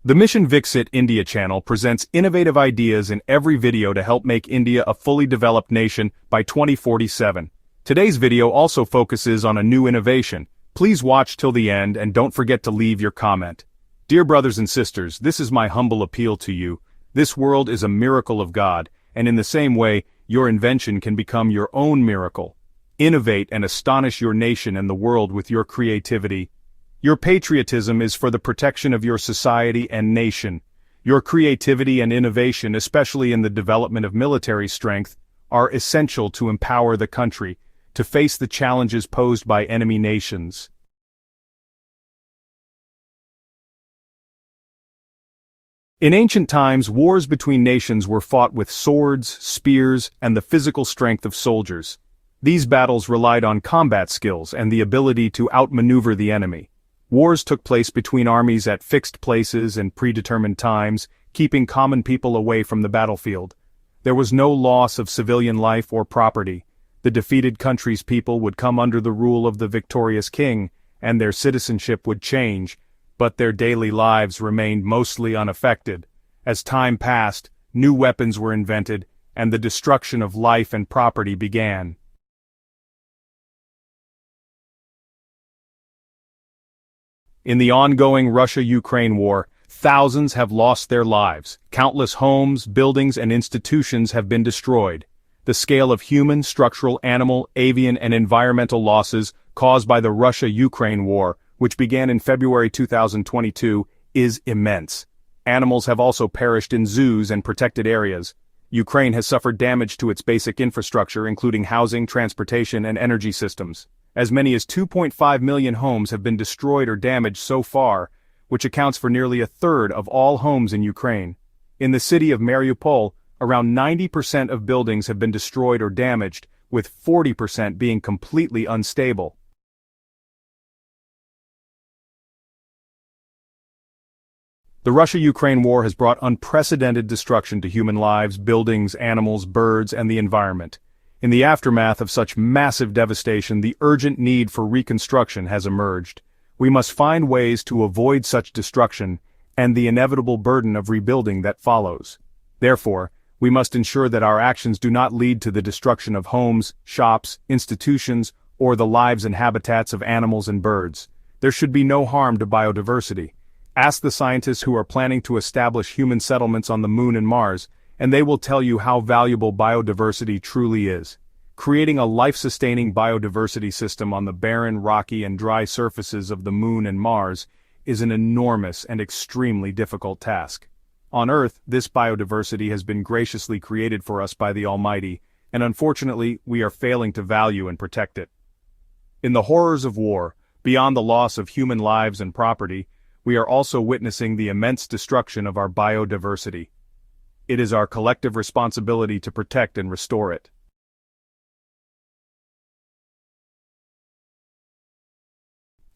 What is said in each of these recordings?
The Mission Viksit India channel presents innovative ideas in every video to help make India a fully developed nation by 2047. Today's video also focuses on a new innovation. Please watch till the end and don't forget to leave your comment. Dear brothers and sisters, this is my humble appeal to you. This world is a miracle of God, and in the same way, your invention can become your own miracle. Innovate and astonish your nation and the world with your creativity. Your patriotism is for the protection of your society and nation. Your creativity and innovation, especially in the development of military strength, are essential to empower the country to face the challenges posed by enemy nations. In ancient times, wars between nations were fought with swords, spears, and the physical strength of soldiers. These battles relied on combat skills and the ability to outmaneuver the enemy. Wars took place between armies at fixed places and predetermined times, keeping common people away from the battlefield. There was no loss of civilian life or property. The defeated country's people would come under the rule of the victorious king, and their citizenship would change, but their daily lives remained mostly unaffected. As time passed, new weapons were invented, and the destruction of life and property began. In the ongoing Russia-Ukraine war, thousands have lost their lives. Countless homes, buildings, and institutions have been destroyed. The scale of human, structural, animal, avian, and environmental losses caused by the Russia-Ukraine war, which began in February 2022, is immense. Animals have also perished in zoos and protected areas. Ukraine has suffered damage to its basic infrastructure, including housing, transportation, and energy systems. As many as 2.5 million homes have been destroyed or damaged so far, which accounts for nearly a third of all homes in Ukraine. In the city of Mariupol, around 90% of buildings have been destroyed or damaged, with 40% being completely unstable. The Russia-Ukraine war has brought unprecedented destruction to human lives, buildings, animals, birds, and the environment. In the aftermath of such massive devastation, the urgent need for reconstruction has emerged. We must find ways to avoid such destruction and the inevitable burden of rebuilding that follows. Therefore, we must ensure that our actions do not lead to the destruction of homes, shops, institutions, or the lives and habitats of animals and birds. There should be no harm to biodiversity. Ask the scientists who are planning to establish human settlements on the Moon and Mars, and they will tell you how valuable biodiversity truly is. Creating a life-sustaining biodiversity system on the barren, rocky, and dry surfaces of the Moon and Mars is an enormous and extremely difficult task. On Earth, this biodiversity has been graciously created for us by the Almighty, and unfortunately, we are failing to value and protect it. In the horrors of war, beyond the loss of human lives and property, we are also witnessing the immense destruction of our biodiversity. It is our collective responsibility to protect and restore it.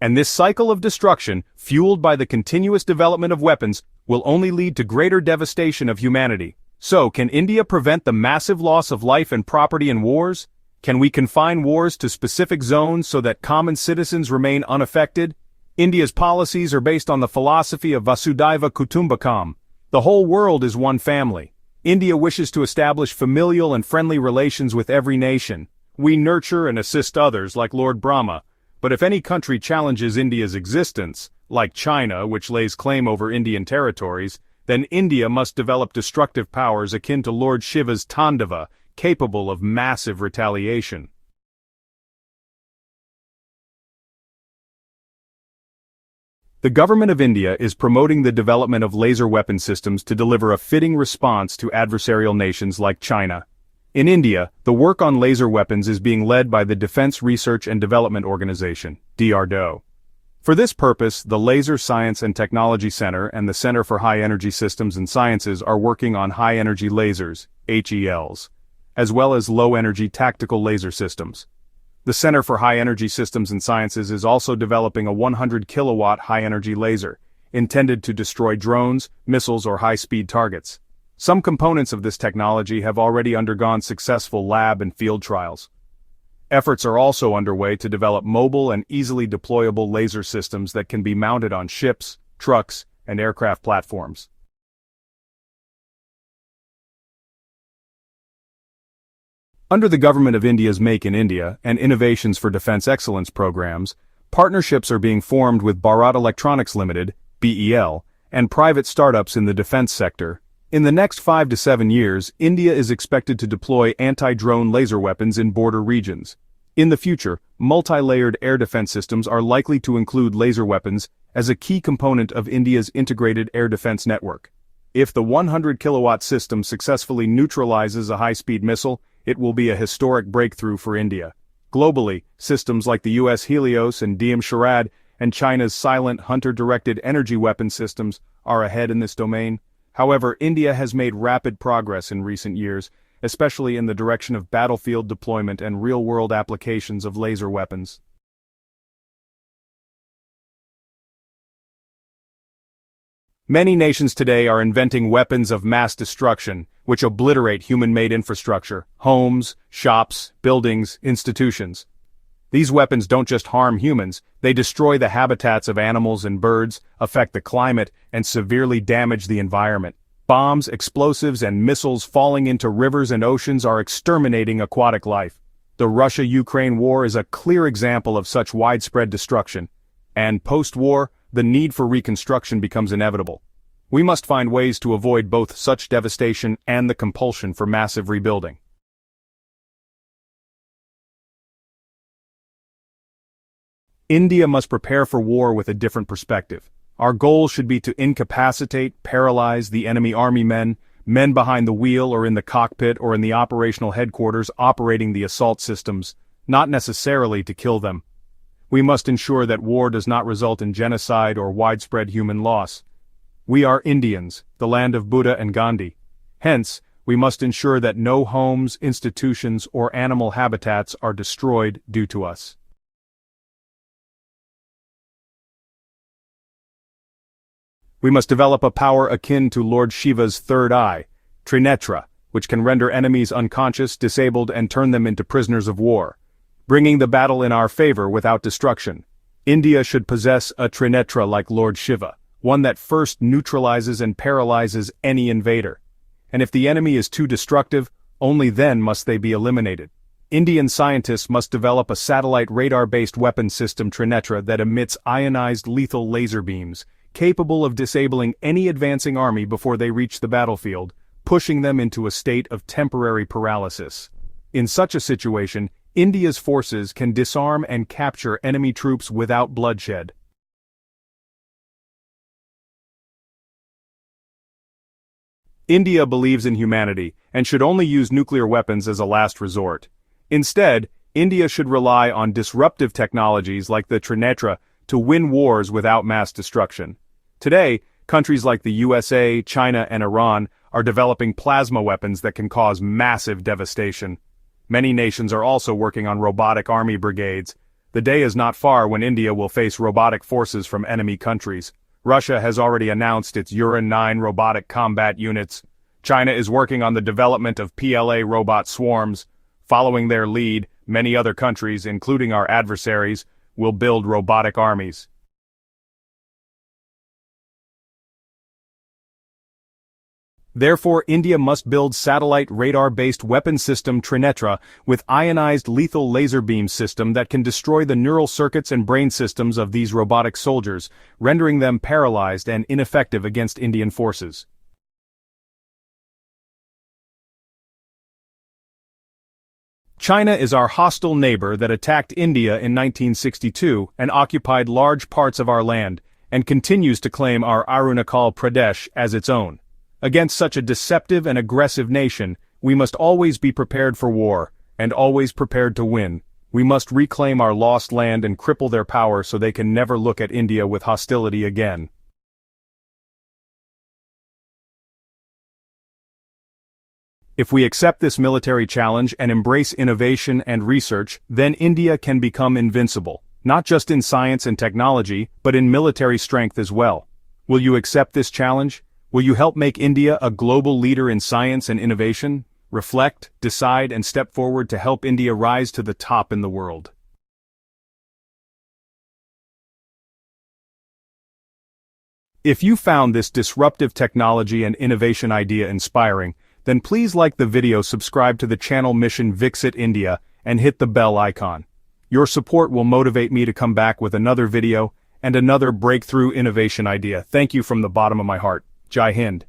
And this cycle of destruction, fueled by the continuous development of weapons, will only lead to greater devastation of humanity. So, can India prevent the massive loss of life and property in wars? Can we confine wars to specific zones so that common citizens remain unaffected? India's policies are based on the philosophy of Vasudhaiva Kutumbakam. The whole world is one family. India wishes to establish familial and friendly relations with every nation. We nurture and assist others like Lord Brahma, but if any country challenges India's existence, like China, which lays claim over Indian territories, then India must develop destructive powers akin to Lord Shiva's Tandava, capable of massive retaliation. The government of India is promoting the development of laser weapon systems to deliver a fitting response to adversarial nations like China. In India, the work on laser weapons is being led by the Defense Research and Development Organization, DRDO. For this purpose, the Laser Science and Technology Center and the Center for High Energy Systems and Sciences are working on high-energy lasers, HELs, as well as low-energy tactical laser systems. The Center for High Energy Systems and Sciences is also developing a 100-kilowatt high-energy laser, intended to destroy drones, missiles, or high-speed targets. Some components of this technology have already undergone successful lab and field trials. Efforts are also underway to develop mobile and easily deployable laser systems that can be mounted on ships, trucks, and aircraft platforms. Under the government of India's Make in India and Innovations for Defence Excellence programs, partnerships are being formed with Bharat Electronics Limited, BEL, and private startups in the defense sector. In the next 5 to 7 years, India is expected to deploy anti-drone laser weapons in border regions. In the future, multi-layered air defense systems are likely to include laser weapons as a key component of India's integrated air defense network. If the 100-kilowatt system successfully neutralizes a high-speed missile, it will be a historic breakthrough for India. Globally, systems like the US Helios and DM-Sharad and China's silent hunter-directed energy weapon systems are ahead in this domain. However, India has made rapid progress in recent years, especially in the direction of battlefield deployment and real-world applications of laser weapons. Many nations today are inventing weapons of mass destruction, which obliterate human-made infrastructure, homes, shops, buildings, institutions. These weapons don't just harm humans, they destroy the habitats of animals and birds, affect the climate, and severely damage the environment. Bombs, explosives, and missiles falling into rivers and oceans are exterminating aquatic life. The Russia-Ukraine war is a clear example of such widespread destruction. And post-war, the need for reconstruction becomes inevitable. We must find ways to avoid both such devastation and the compulsion for massive rebuilding. India must prepare for war with a different perspective. Our goal should be to incapacitate, paralyze the enemy army men behind the wheel or in the cockpit or in the operational headquarters operating the assault systems, not necessarily to kill them. We must ensure that war does not result in genocide or widespread human loss. We are Indians, the land of Buddha and Gandhi. Hence, we must ensure that no homes, institutions, or animal habitats are destroyed due to us. We must develop a power akin to Lord Shiva's third eye, TRINETRA, which can render enemies unconscious, disabled, and turn them into prisoners of war, bringing the battle in our favor without destruction. India should possess a TRINETRA like Lord Shiva, one that first neutralizes and paralyzes any invader. And if the enemy is too destructive, only then must they be eliminated. Indian scientists must develop a satellite radar-based weapon system TRINETRA that emits ionized lethal laser beams, capable of disabling any advancing army before they reach the battlefield, pushing them into a state of temporary paralysis. In such a situation, India's forces can disarm and capture enemy troops without bloodshed. India believes in humanity and should only use nuclear weapons as a last resort. Instead, India should rely on disruptive technologies like the TRINETRA to win wars without mass destruction. Today, countries like the USA, China, and Iran are developing plasma weapons that can cause massive devastation. Many nations are also working on robotic army brigades. The day is not far when India will face robotic forces from enemy countries. Russia has already announced its Uran-9 robotic combat units. China is working on the development of PLA robot swarms. Following their lead, many other countries, including our adversaries, will build robotic armies. Therefore, India must build satellite radar-based weapon system TRINETRA with ionized lethal laser beam system that can destroy the neural circuits and brain systems of these robotic soldiers, rendering them paralyzed and ineffective against Indian forces. China is our hostile neighbor that attacked India in 1962 and occupied large parts of our land, and continues to claim our Arunachal Pradesh as its own. Against such a deceptive and aggressive nation, we must always be prepared for war, and always prepared to win. We must reclaim our lost land and cripple their power so they can never look at India with hostility again. If we accept this military challenge and embrace innovation and research, then India can become invincible, not just in science and technology, but in military strength as well. Will you accept this challenge? Will you help make India a global leader in science and innovation? Reflect, decide, and step forward to help India rise to the top in the world. If you found this disruptive technology and innovation idea inspiring, then please like the video, subscribe to the channel Mission Viksit India, and hit the bell icon. Your support will motivate me to come back with another video and another breakthrough innovation idea. Thank you from the bottom of my heart. Jai Hind.